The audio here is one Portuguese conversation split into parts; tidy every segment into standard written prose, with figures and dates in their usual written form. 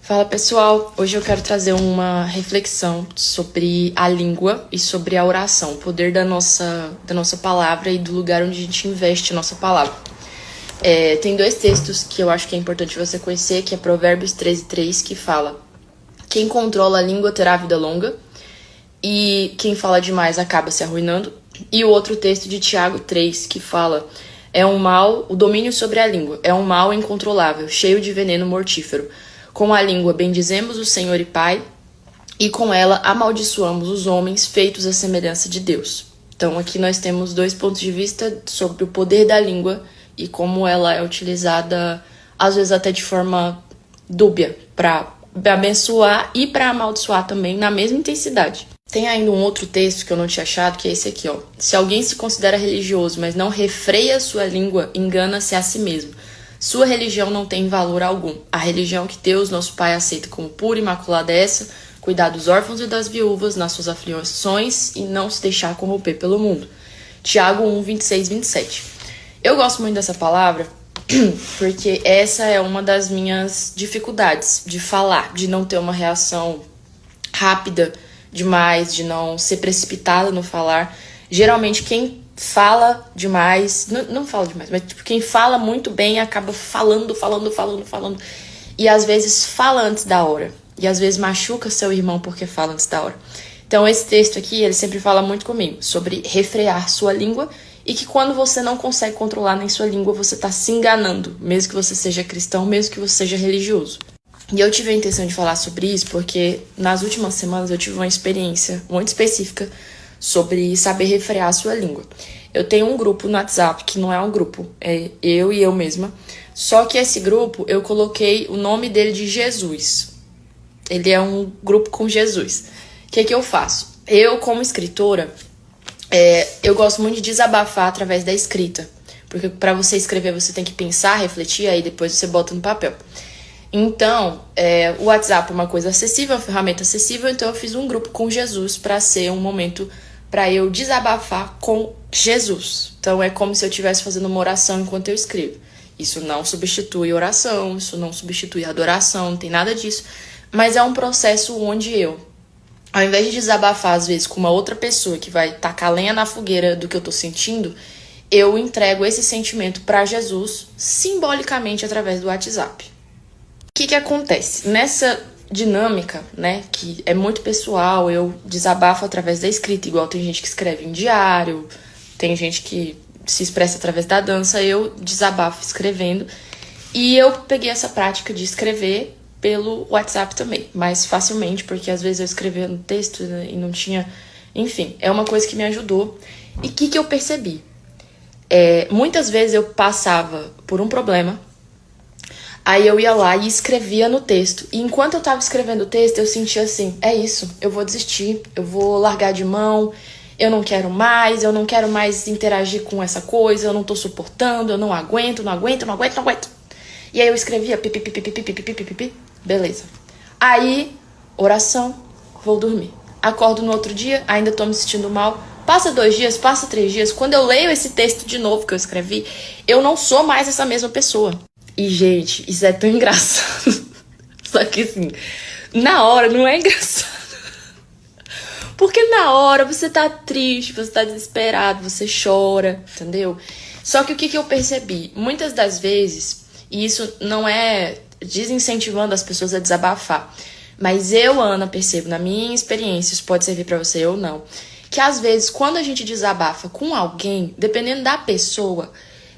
Fala pessoal, hoje eu quero trazer uma reflexão sobre a língua e sobre a oração, o poder da nossa palavra e do lugar onde a gente investe a nossa palavra. Tem dois textos que eu acho que é importante você conhecer, que é Provérbios 13:3, que fala: quem controla a língua terá vida longa, e quem fala demais acaba se arruinando. E o outro texto de Tiago 3, que fala: o domínio sobre a língua é um mal incontrolável, cheio de veneno mortífero. Com a língua bendizemos o Senhor e Pai, e com ela amaldiçoamos os homens feitos à semelhança de Deus. Então aqui nós temos dois pontos de vista sobre o poder da língua e como ela é utilizada, às vezes até de forma dúbia, para abençoar e para amaldiçoar também na mesma intensidade. Tem ainda um outro texto que eu não tinha achado, que é esse aqui, ó. Se alguém se considera religioso, mas não refreia sua língua, engana-se a si mesmo. Sua religião não tem valor algum. A religião que Deus, nosso Pai, aceita como pura e imaculada é essa: cuidar dos órfãos e das viúvas nas suas aflições e não se deixar corromper pelo mundo. Tiago 1, 26, 27. Eu gosto muito dessa palavra porque essa é uma das minhas dificuldades de falar, de não ter uma reação rápida demais, de não ser precipitada no falar. Geralmente quem fala demais, não fala demais, mas tipo, quem fala muito bem acaba falando, e às vezes fala antes da hora, e às vezes machuca seu irmão porque fala antes da hora. Então esse texto aqui, ele sempre fala muito comigo sobre refrear sua língua, e que quando você não consegue controlar nem sua língua, você tá se enganando, mesmo que você seja cristão, mesmo que você seja religioso. E eu tive a intenção de falar sobre isso porque nas últimas semanas eu tive uma experiência muito específica sobre saber refrear a sua língua. Eu tenho um grupo no WhatsApp, que não é um grupo, é eu e eu mesma. Só que esse grupo, eu coloquei o nome dele de Jesus. Ele é um grupo com Jesus. O que eu faço? Eu, como escritora, eu gosto muito de desabafar através da escrita. Porque para você escrever, você tem que pensar, refletir, aí depois você bota no papel. Então, o WhatsApp é uma coisa acessível, é uma ferramenta acessível, então eu fiz um grupo com Jesus para ser um momento para eu desabafar com Jesus. Então é como se eu estivesse fazendo uma oração enquanto eu escrevo. Isso não substitui oração, isso não substitui adoração, não tem nada disso. Mas é um processo onde eu, ao invés de desabafar às vezes com uma outra pessoa que vai tacar lenha na fogueira do que eu tô sentindo, eu entrego esse sentimento para Jesus simbolicamente através do WhatsApp. O que acontece? Nessa dinâmica, né, que é muito pessoal, eu desabafo através da escrita, igual tem gente que escreve em diário, tem gente que se expressa através da dança, eu desabafo escrevendo. E eu peguei essa prática de escrever pelo WhatsApp também, mais facilmente, porque às vezes eu escrevia no texto, né, e não tinha... Enfim, é uma coisa que me ajudou. E o que eu percebi? Muitas vezes eu passava por um problema, aí eu ia lá e escrevia no texto. E enquanto eu tava escrevendo o texto, eu sentia assim: é isso, eu vou desistir, eu vou largar de mão, eu não quero mais interagir com essa coisa, eu não tô suportando, eu não aguento. E aí eu escrevia pipi, beleza. Aí, oração, vou dormir. Acordo no outro dia, ainda tô me sentindo mal. Passa 2 dias, passa 3 dias. Quando eu leio esse texto de novo que eu escrevi, eu não sou mais essa mesma pessoa. E, gente, isso é tão engraçado. Só que, assim, na hora não é engraçado. Porque na hora você tá triste, você tá desesperado, você chora, entendeu? Só que o que eu percebi? Muitas das vezes, e isso não é desincentivando as pessoas a desabafar, mas eu, Ana, percebo na minha experiência, isso pode servir pra você ou não, que às vezes quando a gente desabafa com alguém, dependendo da pessoa,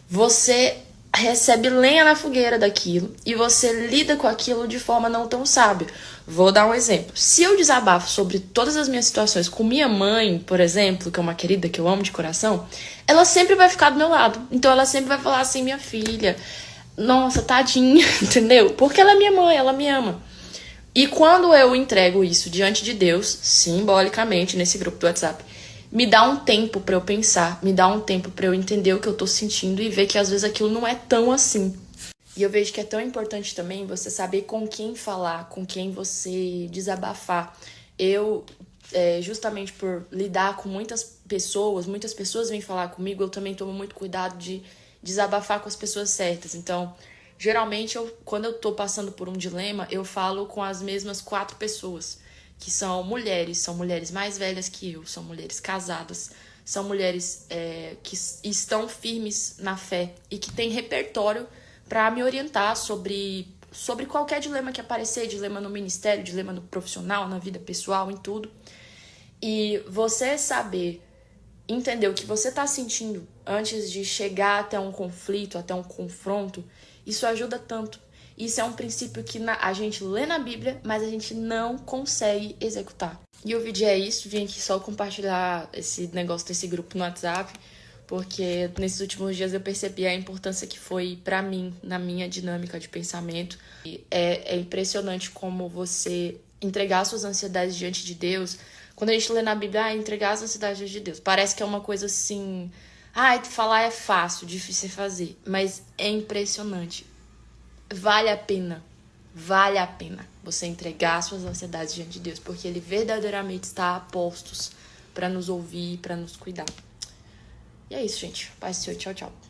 você recebe lenha na fogueira daquilo e você lida com aquilo de forma não tão sábia. Vou dar um exemplo. Se eu desabafo sobre todas as minhas situações com minha mãe, por exemplo, que é uma querida que eu amo de coração, ela sempre vai ficar do meu lado. Então ela sempre vai falar assim: minha filha, nossa, tadinha, entendeu? Porque ela é minha mãe, ela me ama. E quando eu entrego isso diante de Deus, simbolicamente, nesse grupo do WhatsApp, me dá um tempo pra eu pensar, me dá um tempo pra eu entender o que eu tô sentindo e ver que às vezes aquilo não é tão assim. E eu vejo que é tão importante também você saber com quem falar, com quem você desabafar. Eu, justamente por lidar com muitas pessoas vêm falar comigo, eu também tomo muito cuidado de desabafar com as pessoas certas. Então, Geralmente, quando eu tô passando por um dilema, eu falo com as mesmas 4 pessoas, que são mulheres mais velhas que eu, são mulheres casadas, são mulheres que estão firmes na fé e que têm repertório para me orientar sobre qualquer dilema que aparecer, dilema no ministério, dilema no profissional, na vida pessoal, em tudo. E você saber entender o que você tá sentindo antes de chegar até um conflito, até um confronto, isso ajuda tanto. Isso é um princípio que a gente lê na Bíblia, mas a gente não consegue executar. E o vídeo é isso, vim aqui só compartilhar esse negócio desse grupo no WhatsApp, porque nesses últimos dias eu percebi a importância que foi pra mim, na minha dinâmica de pensamento. E é impressionante como você entregar suas ansiedades diante de Deus. Quando a gente lê na Bíblia, entregar as ansiedades diante de Deus, parece que é uma coisa assim... falar é fácil, difícil é fazer, mas é impressionante. Vale a pena você entregar suas ansiedades diante de Deus, porque Ele verdadeiramente está a postos para nos ouvir, para nos cuidar. E é isso, gente. Paz do Senhor. Tchau, tchau.